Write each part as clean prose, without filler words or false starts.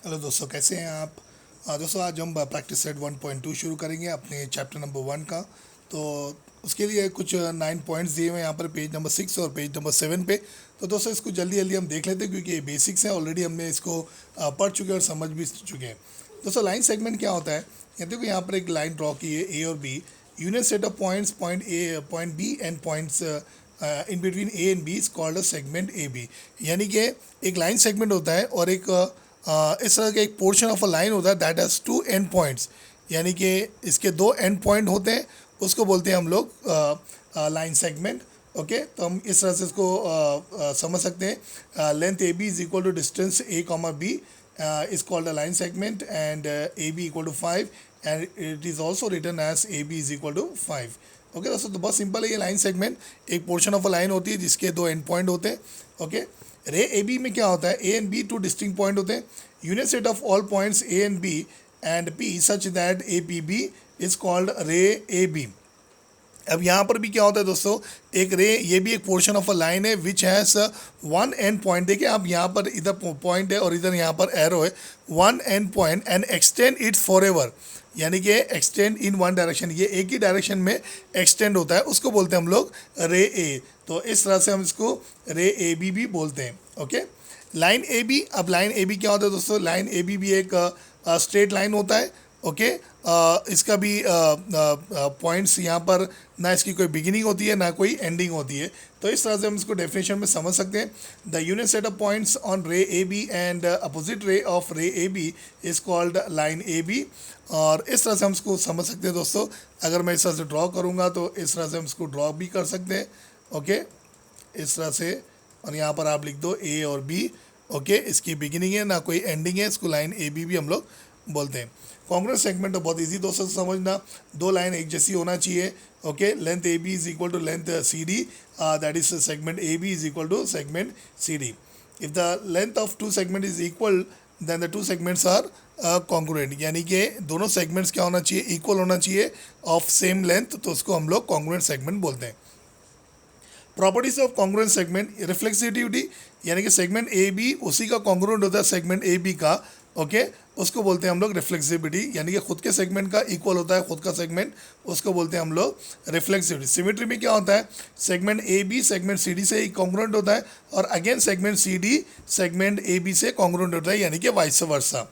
Hello दोस्तों, कैसे हैं आप। दोस्तों आज हम प्रैक्टिस सेट 1.2 शुरू करेंगे अपने चैप्टर नंबर 1 का। तो उसके लिए कुछ 9 पॉइंट्स दिए हुए हैं यहाँ पर पेज नंबर 6 और पेज नंबर 7 पे। तो दोस्तों इसको जल्दी जल्दी हम देख लेते हैं क्योंकि ये बेसिक्स हैं, ऑलरेडी हमने इसको पढ़ चुके हैं और समझ भी चुके हैं। दोस्तों लाइन सेगमेंट क्या होता है, ये देखो यहाँ पर एक लाइन ड्रॉ की है ए और B, union set of points point A point B and points in between A and B is called a segment A B. यानी कि एक लाइन सेगमेंट होता है और एक इस तरह का एक पोर्शन ऑफ अ लाइन होता है दैट हैज़ 2 एंड पॉइंट्स, यानी कि इसके 2 एंड पॉइंट होते हैं, उसको बोलते हैं हम लोग लाइन सेगमेंट। ओके, तो हम इस तरह से इसको समझ सकते हैं। Length A B is equal to distance A comma B is called a line segment and A B equal to 5 and it is also written as A B is equal to 5। Okay दोस्तों, तो बहुत simple है ये line segment. एक portion of a line होती है जिसके 2 and point होते हैं। ओके, रे ए बी में क्या होता है, A and B 2 distinct point होते हैं। Union set of all points A and B and P such that A P B is called ray A B. अब यहाँ पर भी क्या होता है दोस्तों, एक रे, ये भी एक पोर्शन ऑफ अ लाइन है विच हैज़ 1 एंड पॉइंट। देखिए आप यहाँ पर इधर पॉइंट है और इधर यहाँ पर एरो है, 1 and point and extend it for ever, यानी कि एक्सटेंड इन वन डायरेक्शन, ये एक ही डायरेक्शन में एक्सटेंड होता है, उसको बोलते हैं हम लोग रे ए। तो इस तरह से हम इसको रे ए बी भी बोलते हैं। ओके, लाइन ए बी, अब लाइन ए बी क्या होता है दोस्तों, लाइन ए बी भी एक स्ट्रेट लाइन होता है। ओके, इसका भी पॉइंट्स यहाँ पर ना इसकी कोई बिगिनिंग होती है ना कोई एंडिंग होती है। तो इस तरह से हम इसको डेफिनेशन में समझ सकते हैं। The union set of points on ray A B and opposite ray of ray A B is called line A B. और इस तरह से हम इसको समझ सकते हैं दोस्तों। अगर मैं इस तरह से ड्रॉ करूँगा तो इस तरह से हम इसको ड्रॉ भी कर सकते हैं। ओके, इस तरह से, और यहाँ पर आप लिख दो ए और बी। ओके, इसकी बिगिनिंग है ना कोई एंडिंग है, इसको लाइन ए बी भी हम लोग बोलते हैं। कॉन्ग्रुएंट सेगमेंट तो बहुत इजी दोस्तों समझना, 2 लाइन एक जैसी होना चाहिए। Okay, length A B is equal to length C D, that is segment A B is equal to segment C D. If the length of 2 segment is equal then the 2 segments are congruent, यानी कि दोनों segments क्या होना चाहिए, equal होना चाहिए, of same length, तो उसको हम लोग कॉन्ग्रुएंट सेगमेंट बोलते हैं। Properties of congruent segment, reflexivity, यानी कि सेगमेंट ए बी उसी का कॉन्ग्रुएंट होता है सेगमेंट ए बी का। ओके, उसको बोलते हैं हम लोग रिफ्लेक्सिविटी, यानी कि खुद के सेगमेंट का इक्वल होता है खुद का सेगमेंट, उसको बोलते हैं हम लोग रिफ्लेक्सिविटी। सिमेट्री में क्या होता है, segment A B segment C D से कॉन्ग्रुएंट होता है और again segment C D segment A B से कॉन्ग्रुएंट होता है, यानी कि वाइस वर्सा।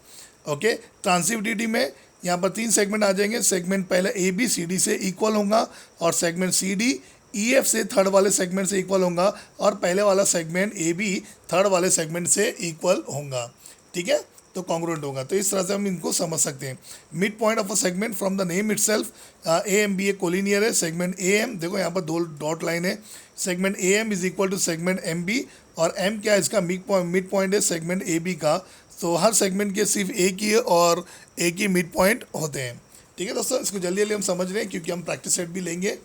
ओके, ट्रांसिविटी में यहाँ पर 3 सेगमेंट आ जाएंगे। सेगमेंट पहले ए बी सी डी से इक्वल होगा और segment C D E F से थर्ड वाले सेगमेंट से इक्वल होगा और पहले वाला सेगमेंट ए बी थर्ड वाले सेगमेंट से इक्वल होगा। ठीक है, तो कॉन्ग्रुएंट होगा। तो इस तरह से हम इनको समझ सकते हैं। Midpoint of a segment from the name itself, A M B a collinear है। सेगमेंट ए एम, देखो यहाँ पर 2 डॉट लाइन है, segment A M is equal to segment M B, और एम क्या है, इसका मिड पॉइंट है सेगमेंट ए बी का। तो हर सेगमेंट के सिर्फ एक ही और एक ही मिड पॉइंट होते हैं। ठीक है दोस्तों, इसको जल्दी जल्दी हम समझ रहे हैं क्योंकि हम प्रैक्टिस सेट भी लेंगे।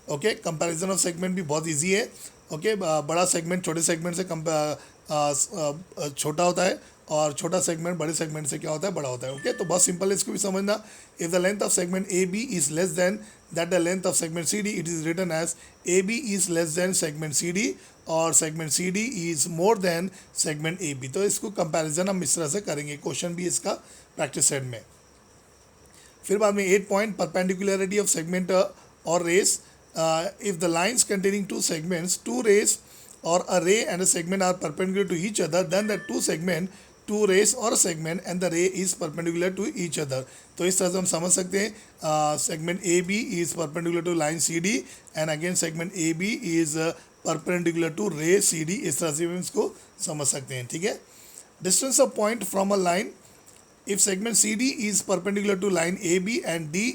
ओके, कंपैरिजन ऑफ सेगमेंट भी बहुत इजी है। ओके, बड़ा सेगमेंट छोटे सेगमेंट से छोटा होता है और छोटा सेगमेंट बड़े सेगमेंट से क्या होता है, बड़ा होता है। ओके, तो बहुत सिंपल है, इसको भी समझना। If the length of segment A B is less than that the length of segment C D, it is written as A B is less than segment C D और segment C D is more than segment A B. तो इसको comparison हम इस तरह से करेंगे, question भी इसका प्रैक्टिस सेट में। फिर बाद में 8 पॉइंट, परपेंडिकुलरिटी ऑफ सेगमेंट और race. If the lines containing 2 segments, 2 rays or a ray and a segment are perpendicular to each other, then the 2 rays or a segment and the ray is perpendicular to each other. तो इस तरह से हम समझ सकते हैं segment AB is perpendicular to line CD and again segment AB is perpendicular to ray CD। इस तरह से हम इसको समझ सकते हैं। ठीक है, distance of point from a line, if segment CD is perpendicular to line AB and D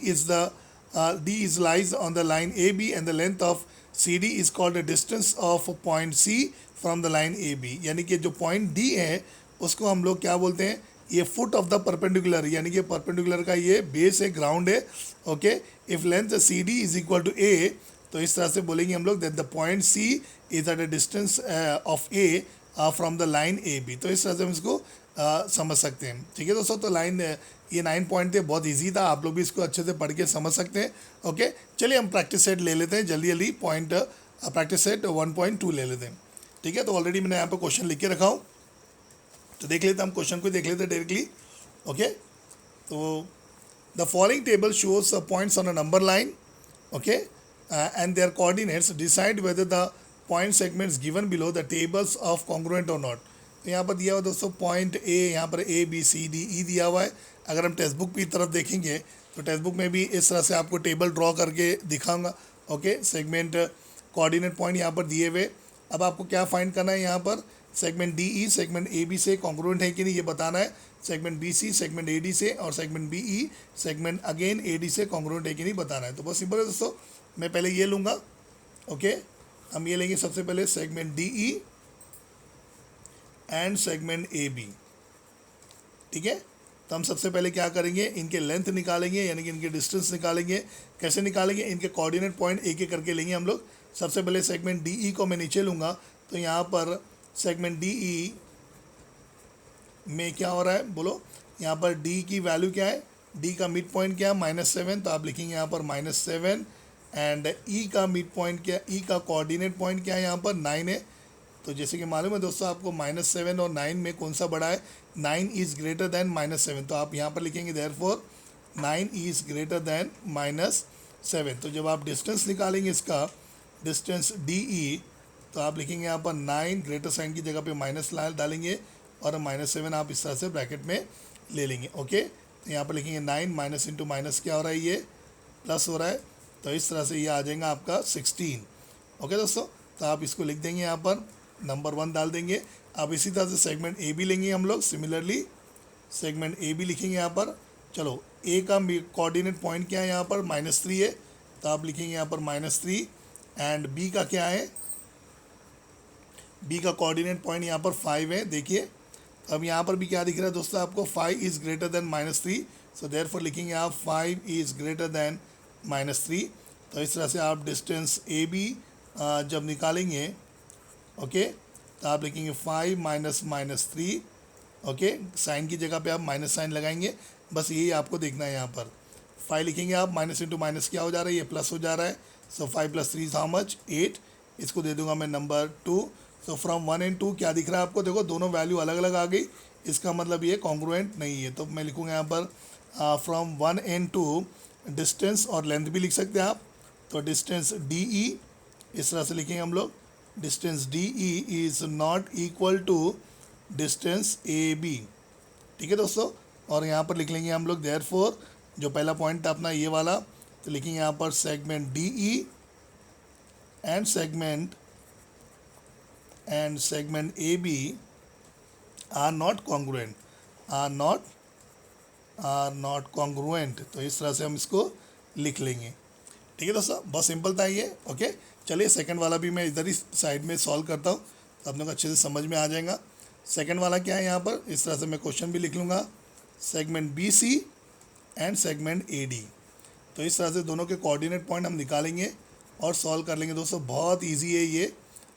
is lies on the line AB and the length of CD is called the distance of point C from the line AB, यानी कि जो point D है उसको हम लोग क्या बोलते हैं, ये फुट ऑफ द परपेंडिकुलर, यानी कि परपेंडिकुलर का ये बेस है, ग्राउंड है। Okay, if length CD is equal to A, तो इस तरह से बोलेंगे हम लोग that the point C is at a distance of A from the line AB। तो इस तरह से हम इसको समझ सकते हैं। ठीक है दोस्तों, तो लाइन ये 9 पॉइंट थे, बहुत इजी था, आप लोग भी इसको अच्छे से पढ़ के समझ सकते हैं। ओके, चलिए हम प्रैक्टिस सेट ले लेते हैं जल्दी जल्दी। पॉइंट प्रैक्टिस सेट 1.2 ले लेते हैं। ठीक है, तो ऑलरेडी मैंने यहाँ पर क्वेश्चन लिख के रखा हूँ। तो देख लेते हैं, हम क्वेश्चन को देख लेते हैं डायरेक्टली। ओके, तो the following table shows points on a number line, okay, and their coordinates decide whether the point segments given below the tables of congruent or not। तो यहाँ पर दिया हुआ दोस्तों पॉइंट ए, यहाँ पर ए बी सी डी ई दिया हुआ है। अगर हम टेक्स्ट बुक की तरफ देखेंगे तो टेक्स्ट बुक में भी इस तरह से आपको टेबल ड्रॉ करके दिखाऊंगा। ओके, सेगमेंट कोऑर्डिनेट पॉइंट यहाँ पर दिए हुए। अब आपको क्या फाइंड करना है, यहाँ पर segment D E segment A B से कॉन्ग्रुएंट है कि नहीं ये बताना है, segment B C segment A D से, और segment B E segment again A D से कॉन्ग्रुएंट है कि नहीं बताना है। तो बहुत सिंपल है दोस्तों, मैं पहले ये लूँगा। ओके, हम ये लेंगे सबसे पहले segment D E and segment A B. ठीक है, तो हम सबसे पहले क्या करेंगे, इनके लेंथ निकालेंगे, यानी कि इनके डिस्टेंस निकालेंगे। कैसे निकालेंगे, इनके कोऑर्डिनेट पॉइंट एक एक करके लेंगे हम लोग। सबसे पहले सेगमेंट डी ई को मैं नीचे लूँगा, तो यहाँ पर सेगमेंट डी ई में क्या हो रहा है बोलो, यहाँ पर डी की वैल्यू क्या है, डी का मिड पॉइंट क्या है -7, तो आप लिखेंगे यहाँ पर -7। एंड ई का मिड पॉइंट क्या, ई का कोऑर्डिनेट पॉइंट क्या है, यहाँ पर 9 है। तो जैसे कि मालूम है दोस्तों आपको, -7 और 9 में कौन सा बड़ा है, 9 इज़ ग्रेटर दैन -7। तो आप यहाँ पर लिखेंगे देयरफॉर 9 इज़ ग्रेटर दैन -7। तो जब आप डिस्टेंस निकालेंगे इसका, डिस्टेंस डी ई, तो आप लिखेंगे यहाँ पर 9 ग्रेटर साइन की जगह पे माइनस डालेंगे, और -7 आप इस तरह से ब्रैकेट में ले लेंगे। ओके, तो यहाँ पर लिखेंगे 9 माइनस इंटू माइनस क्या हो रहा है, ये प्लस हो रहा है। तो इस तरह से ये आ जाएगा आपका 16। ओके दोस्तों, तो आप इसको लिख देंगे, यहाँ पर नंबर 1 डाल देंगे। अब इसी तरह से सेगमेंट ए बी लेंगे हम लोग, सिमिलरली सेगमेंट ए बी लिखेंगे यहाँ पर। चलो, ए का कोऑर्डिनेट पॉइंट क्या है, यहाँ पर -3 है, तो आप लिखेंगे यहाँ पर -3। एंड बी का क्या है, बी का कोऑर्डिनेट पॉइंट यहाँ पर 5 है। देखिए, अब यहाँ पर भी क्या दिख रहा है दोस्तों आपको, 5 is greater than -3, so therefore लिखेंगे आप 5 इज़ ग्रेटर दैन -3। तो इस तरह से आप डिस्टेंस ए बी जब निकालेंगे, ओके, तो आप लिखेंगे 5 माइनस -3। ओके, साइन की जगह पे आप माइनस साइन लगाएंगे, बस यही आपको देखना है। यहाँ पर 5 लिखेंगे आप, माइनस इंटू माइनस क्या हो जा रहा है, ये प्लस हो जा रहा है। So 5 + 3 is how much, 8। इसको दे दूंगा मैं नंबर 2। सो फ्रॉम 1 and 2 क्या दिख रहा है आपको, देखो दोनों वैल्यू अलग अलग आ गई, इसका मतलब ये कॉन्ग्रुएंट नहीं है। तो मैं लिखूँगा यहाँ पर फ्रॉम 1 and 2 डिस्टेंस और लेंथ भी लिख सकते हैं आप। तो डिस्टेंस डी ई इस तरह से लिखेंगे हम लोग, distance D E is not equal to distance A B. ठीक है दोस्तों, और यहाँ पर लिख लेंगे हम लोग देयरफॉर, जो पहला पॉइंट था अपना ये वाला, तो लिखेंगे यहाँ पर segment D E and segment A B are not congruent, are not congruent. तो इस तरह से हम इसको लिख लेंगे। ठीक है दोस्तों, बहुत सिंपल था ये। ओके, चलिए सेकंड वाला भी मैं इधर ही साइड में सॉल्व करता हूँ, तो आप लोग अच्छे से समझ में आ जाएगा। सेकंड वाला क्या है, यहाँ पर इस तरह से मैं क्वेश्चन भी लिख लूँगा, segment B C and segment A D. तो इस तरह से दोनों के कोऑर्डिनेट पॉइंट हम निकालेंगे और सॉल्व कर लेंगे दोस्तों, बहुत ईजी है ये।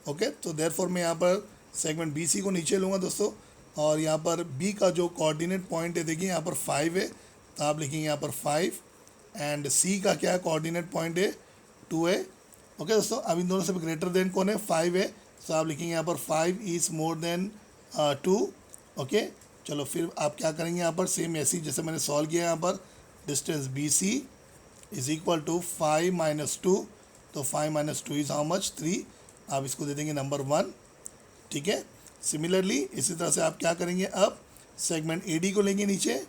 ओके, तो देयरफॉर मैं यहाँ पर सेगमेंट बी सी को नीचे लूँगा दोस्तों, और यहाँ पर बी का जो कोऑर्डिनेट पॉइंट है देखिए यहाँ पर 5 है, तो आप लिखेंगे यहाँ पर 5। एंड सी का क्या है, कोऑर्डिनेट पॉइंट है 2 है। ओके दोस्तों, अब इन दोनों से ग्रेटर देन कौन है, 5 है, तो आप लिखेंगे यहाँ पर 5 इज़ मोर देन 2। ओके, चलो फिर आप क्या करेंगे, यहाँ पर सेम ऐसी जैसे मैंने सॉल्व किया, यहाँ पर distance B C is equal to 5 - 2, तो 5 - 2 इज़ हाउ मच, 3। आप इसको दे देंगे नंबर 1। ठीक है, सिमिलरली इसी तरह से आप क्या करेंगे, अब सेगमेंट ए डी को लेंगे नीचे,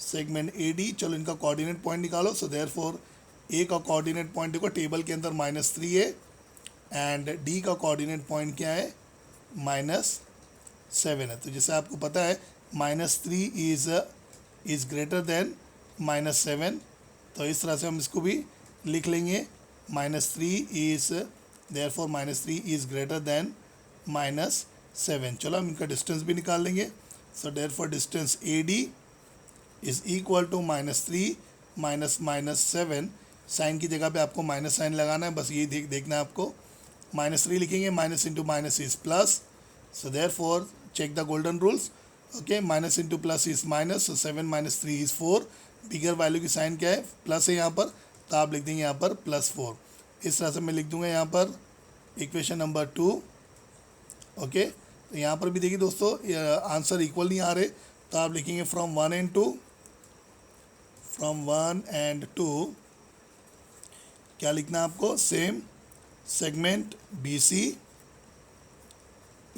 सेगमेंट ए डी, चलो इनका कोऑर्डिनेट पॉइंट निकालो। सो देयरफॉर ए का कोऑर्डिनेट पॉइंट देखो टेबल के अंदर -3 है, एंड डी का कोऑर्डिनेट पॉइंट क्या है, -7 है। तो जैसे आपको पता है -3 इज़ ग्रेटर देन -7, तो इस तरह से हम इसको भी लिख लेंगे, -3 is therefore -3 is greater than -7। चलो हम इनका डिस्टेंस भी निकाल लेंगे। So therefore distance A D is equal to -3 - -7। Sign की जगह पे आपको माइनस साइन लगाना है, बस यही देखना है आपको। -3 लिखेंगे, minus into minus is plus, so therefore check the golden rules. Okay, minus into plus is minus, so 7 - 3 is 4। Bigger value की साइन क्या है, प्लस है यहाँ पर, तो आप लिख देंगे यहाँ पर +4। इस तरह से मैं लिख दूंगा यहाँ पर इक्वेशन नंबर 2। ओके, तो यहाँ पर भी देखिए दोस्तों आंसर इक्वल नहीं आ रहे, तो आप लिखेंगे फ्रॉम 1 एंड 2, फ्रॉम 1 एंड 2 क्या लिखना है आपको, same segment B C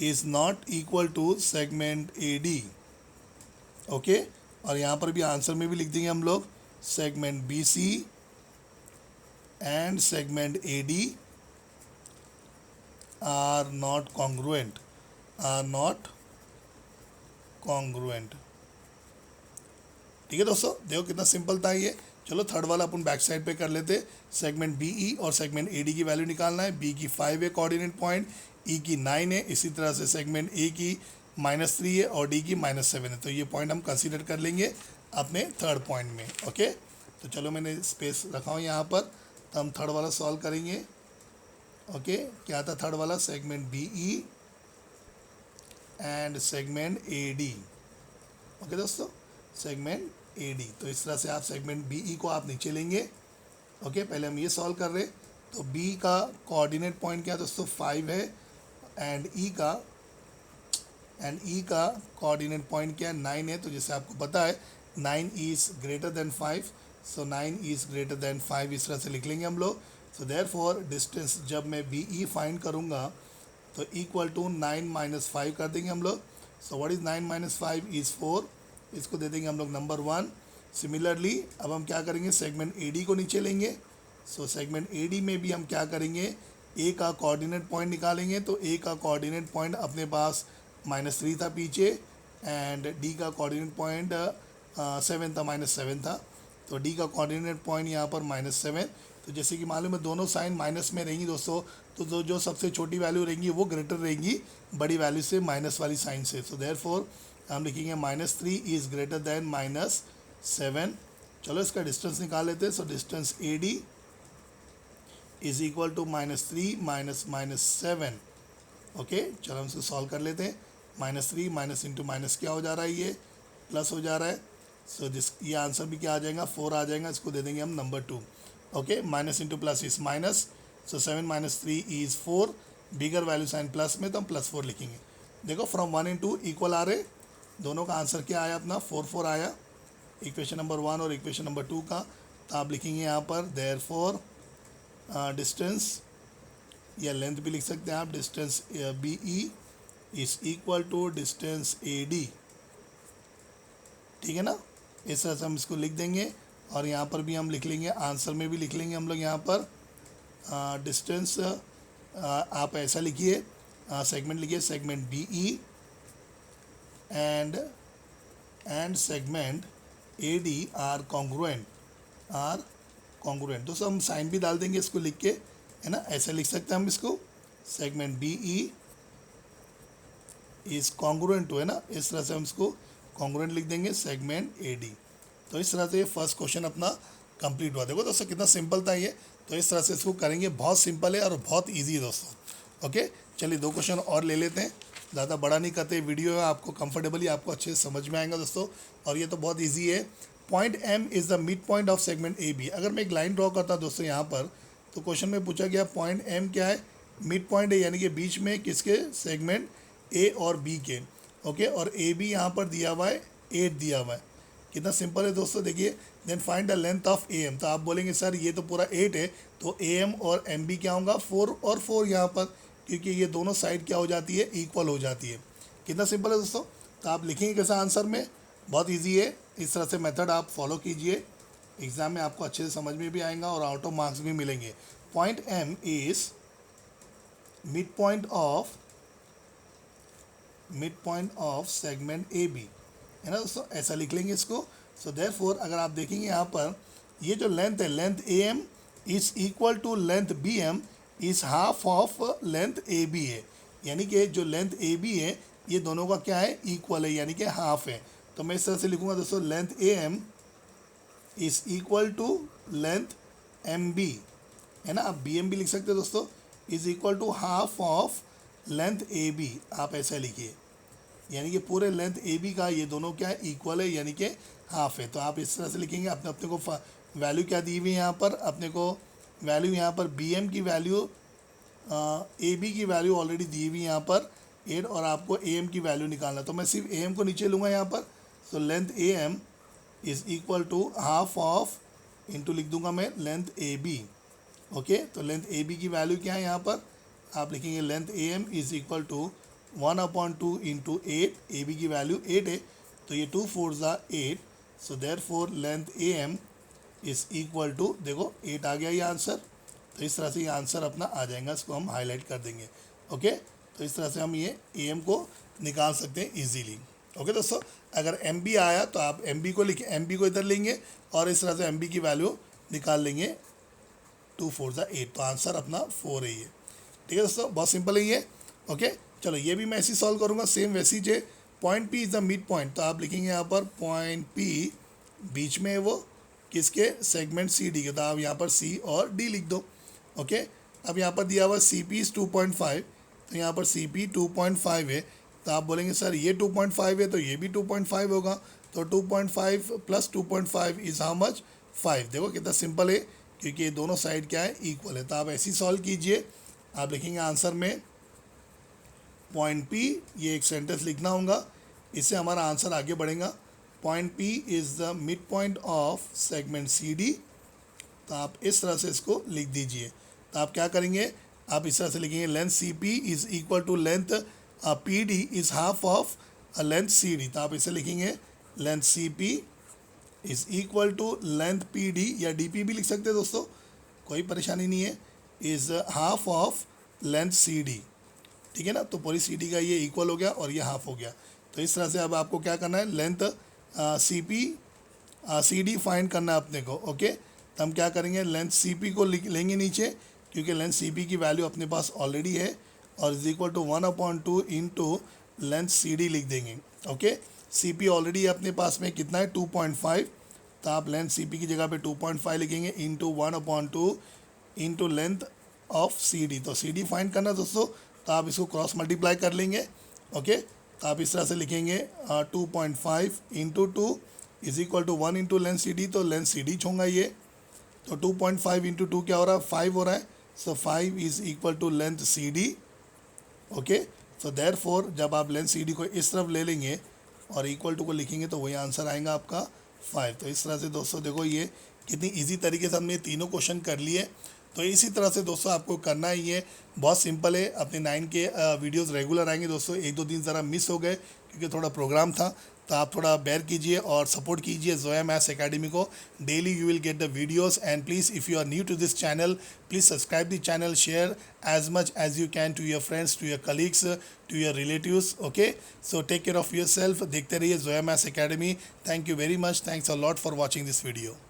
is not equal to segment A D. Okay, और यहाँ पर भी आंसर में भी लिख देंगे हम लोग segment B C and segment A D are not congruent, are not congruent. ठीक है दोस्तों, देखो कितना सिंपल था ये। चलो थर्ड वाला अपन बैक साइड पे कर लेते। सेगमेंट बी ई और सेगमेंट ए डी की वैल्यू निकालना है। बी की 5 है कोऑर्डिनेट पॉइंट, ई की 9 है, इसी तरह से सेगमेंट ए की -3 है और डी की -7 है। तो ये पॉइंट हम कंसीडर कर लेंगे अपने थर्ड पॉइंट में। ओके, तो चलो मैंने स्पेस रखा हूँ यहाँ पर, तो हम थर्ड वाला सॉल्व करेंगे। ओके, क्या था थर्ड वाला, segment B E and segment A D. Okay दोस्तों, सेगमेंट ए डी। तो इस तरह से आप सेगमेंट बी ई को आप नीचे लेंगे। ओके, पहले हम ये सॉल्व कर रहे। तो बी का कोऑर्डिनेट पॉइंट क्या दोस्तों 5 है, एंड ई का कोऑर्डिनेट पॉइंट क्या 9 है। तो जैसे आपको पता है 9 is greater then 5, so 9 is greater then 5 इस तरह से लिख लेंगे हम लोग। सो देयरफॉर डिस्टेंस जब मैं बी ई फाइंड करूँगा तो इक्वल टू 9 - 5 कर देंगे हम लोग। सो व्हाट इज़ 9 - 5 इज़ 4, इसको दे देंगे हम लोग नंबर 1। सिमिलरली अब हम क्या करेंगे, सेगमेंट ए डी को नीचे लेंगे। सो सेगमेंट ए डी में भी हम क्या करेंगे, ए का कोऑर्डिनेट पॉइंट निकालेंगे। तो ए का कोऑर्डिनेट पॉइंट अपने पास -3 था पीछे, एंड डी का कोऑर्डिनेट पॉइंट 7 था, -7 था। तो डी का कोऑर्डिनेट पॉइंट यहाँ पर -7। तो जैसे कि मालूम है दोनों साइन माइनस में रहेंगी दोस्तों, तो जो सबसे छोटी वैल्यू रहेंगी वो ग्रेटर रहेंगी बड़ी वैल्यू से, माइनस वाली साइन से। सो देयरफॉर हम लिखेंगे -3 इज़ ग्रेटर देन -7। चलो इसका डिस्टेंस निकाल लेते हैं। So distance A D is equal to -3 - -7। Okay, चलो हम इसको सॉल्व कर लेते हैं। -3 माइनस इंटू माइनस क्या हो जा रहा है, ये प्लस हो जा रहा है। सो ये आंसर भी क्या आ जाएगा, 4 आ जाएगा। इसको दे देंगे हम number 2। Okay, minus into plus is minus, so 7 - 3 is 4। Bigger value sign plus में, तो हम +4 लिखेंगे। देखो फ्रॉम 1 and 2 इक्वल आ रहे, दोनों का आंसर क्या आया अपना 4 आया, इक्वेशन नंबर 1 और इक्वेशन नंबर 2 का। तो आप लिखेंगे यहाँ पर देयरफॉर डिस्टेंस या लेंथ भी लिख सकते हैं आप, distance B E is equal to distance A D. ठीक है ना, इस तरह से हम इसको लिख देंगे। और यहाँ पर भी हम लिख लेंगे, आंसर में भी लिख लेंगे हम लोग यहाँ पर डिस्टेंस आप ऐसा लिखिए, सेगमेंट लिखिए, segment B E and segment A D are congruent, दोस्तों हम साइन भी डाल देंगे इसको लिख के, है ना, ऐसे लिख सकते हैं हम इसको, segment B E is congruent to, है ना, इस तरह से हम इसको कॉन्ग्रुएंट लिख देंगे सेगमेंट ए डी। तो इस तरह से ये फर्स्ट क्वेश्चन अपना कंप्लीट हुआ। देखो दोस्तों कितना सिंपल था ये। तो इस तरह से इसको करेंगे, बहुत सिंपल है और बहुत इजी है दोस्तों। ओके, चलिए 2 क्वेश्चन और ले लेते हैं, ज़्यादा बड़ा नहीं करते। वीडियो है आपको कंफर्टेबली आपको अच्छे से समझ में आएगा दोस्तों, और ये तो बहुत ईजी है। Point M is the mid point of segment A B. अगर मैं एक लाइन ड्रॉ करता दोस्तों यहाँ पर, तो क्वेश्चन में पूछा गया पॉइंट एम क्या है, मिड पॉइंट है, यानी कि बीच में किसके, सेगमेंट ए और बी के। ओके, और ए बी यहाँ पर दिया हुआ है 8 दिया हुआ है। कितना सिंपल है दोस्तों, देखिए। Then find the length of A M. तो आप बोलेंगे सर ये तो पूरा 8 है, तो ए एम और एम बी क्या होगा 4 और 4 यहाँ पर, क्योंकि ये दोनों साइड क्या हो जाती है, इक्वल हो जाती है। कितना सिंपल है दोस्तों। तो आप लिखेंगे कैसा आंसर में, बहुत ईजी है। इस तरह से मेथड आप फॉलो कीजिए, एग्ज़ाम में आपको अच्छे से समझ में भी आएगा और आउट ऑफ मार्क्स भी मिलेंगे। Point M is midpoint of segment A B, है ना दोस्तों, ऐसा लिख लेंगे इसको। सो देयरफॉर अगर आप देखेंगे यहाँ पर, ये जो लेंथ है, length A M is equal to length B M is half of length A B है, यानी कि जो लेंथ ए बी है ये दोनों का क्या है, इक्वल है, यानी कि हाफ है। तो मैं इस तरह से लिखूँगा दोस्तों, length A M is equal to length M B, है ना, आप बी एम भी लिख सकते हैं दोस्तों, is equal to half of length A B, आप ऐसा लिखिए, यानी कि पूरे लेंथ ए बी का ये दोनों क्या है, इक्वल है, यानी कि हाफ है। तो आप इस तरह से लिखेंगे। अपने को वैल्यू क्या दी हुई है यहाँ पर, अपने को वैल्यू यहाँ पर बी एम की वैल्यू, ए बी की वैल्यू ऑलरेडी दी हुई यहाँ पर 8 और आपको ए एम की वैल्यू निकालना, तो मैं सिर्फ ए एम को नीचे लूँगा यहाँ पर। So length A M is equal to half of into लिख दूंगा मैं लेंथ ए बी। ओके, तो लेंथ ए बी की वैल्यू क्या है यहाँ पर, आप लिखेंगे length A M is equal to 1/2 into 8, A B की वैल्यू 8 है, तो ये 2 4 ज़ा 8, so therefore length A M is equal to, देखो 8 आ गया ये आंसर। तो इस तरह से ये आंसर अपना आ जाएगा, इसको हम हाईलाइट कर देंगे। ओके, तो इस तरह से हम ये ए एम को निकाल सकते हैं ईजीली। ओके दोस्तों, अगर एम बी आया तो आप एम बी को लिखें, एम बी को इधर लेंगे और इस तरह से एम बी की वैल्यू निकाल लेंगे, 2 4 ज़ा 8, तो आंसर अपना 4 है ये। ठीक है दोस्तों, बहुत सिंपल है ये। ओके, चलो ये भी मैं ऐसे सॉल्व करूँगा सेम वैसी जे। Point P is the mid point, तो आप लिखेंगे यहाँ पर पॉइंट पी बीच में है वो किसके, सेगमेंट सी डी के, तो आप यहाँ पर सी और डी लिख दो। ओके, अब यहाँ पर दिया हुआ सी पी इज़ 2.5, तो यहाँ पर सी पी 2.5 है, तो आप बोलेंगे सर ये 2.5 है तो ये भी 2.5 होगा, तो 2.5 प्लस 2.5 इज़ हाउ मच, 5। देखो कितना सिंपल है, क्योंकि ये दोनों साइड क्या है, इक्वल है। तो आप ऐसे ही सॉल्व कीजिए, आप लिखेंगे आंसर में पॉइंट पी, ये एक सेंटेंस लिखना होगा, इससे हमारा आंसर आगे बढ़ेगा। Point P is the mid point of segment C D, तो आप इस तरह से इसको लिख दीजिए। तो आप क्या करेंगे, आप इस तरह से लिखेंगे length C P is equal to length P D is half of length C D, तो आप इसे लिखेंगे length C P is equal to length P D, या डी पी भी लिख सकते हैं दोस्तों, कोई परेशानी नहीं है, is half of length C D. ठीक है ना, तो पूरी सी डी का ये इक्वल हो गया और ये हाफ हो गया। तो इस तरह से अब आपको क्या करना है, length C P C D find करना है अपने को। ओके, तो हम क्या करेंगे, लेंथ सी पी को लेंगे नीचे, क्योंकि लेंथ सी पी की वैल्यू अपने पास ऑलरेडी है, और is equal to 1/2 into length C D लिख देंगे। ओके, सी पी ऑलरेडी अपने पास में कितना है, 2.5, तो आप लेंथ सी पी की जगह पे 2.5 लिखेंगे into 1/2 into length of C D. तो सी डी फाइंड करना दोस्तों, तो आप इसको क्रॉस मल्टीप्लाई कर लेंगे। ओके, तो आप इस तरह से लिखेंगे 2.5 into 2 is equal to 1 into length C D, तो लेंथ सी डी होगा ये, तो 2.5 इंटू 2 क्या हो रहा है, 5 हो रहा है, so 5 is equal to length C D. Okay, so therefore जब आप लेंथ सी डी को इस तरफ ले लेंगे और इक्वल टू को लिखेंगे तो वही आंसर आएगा आपका 5। तो इस तरह से दोस्तों देखो ये कितनी इजी तरीके से हमने तीनों क्वेश्चन कर लिए। तो इसी तरह से दोस्तों आपको करना ही है, बहुत सिंपल है। अपने 9 के वीडियोस रेगुलर आएंगे दोस्तों, 1-2 दिन ज़रा मिस हो गए क्योंकि थोड़ा प्रोग्राम था, तो आप थोड़ा बेयर कीजिए और सपोर्ट कीजिए जोया मैथ्स एकेडमी को। Daily you will get the videos, and please if you are new to this channel, please subscribe the channel, share as much as you can to your friends, to your colleagues, to your relatives. Okay, so take care of yourself. देखते रहिए Zoya maths academy. Thank you very much. Thanks a lot for watching this video.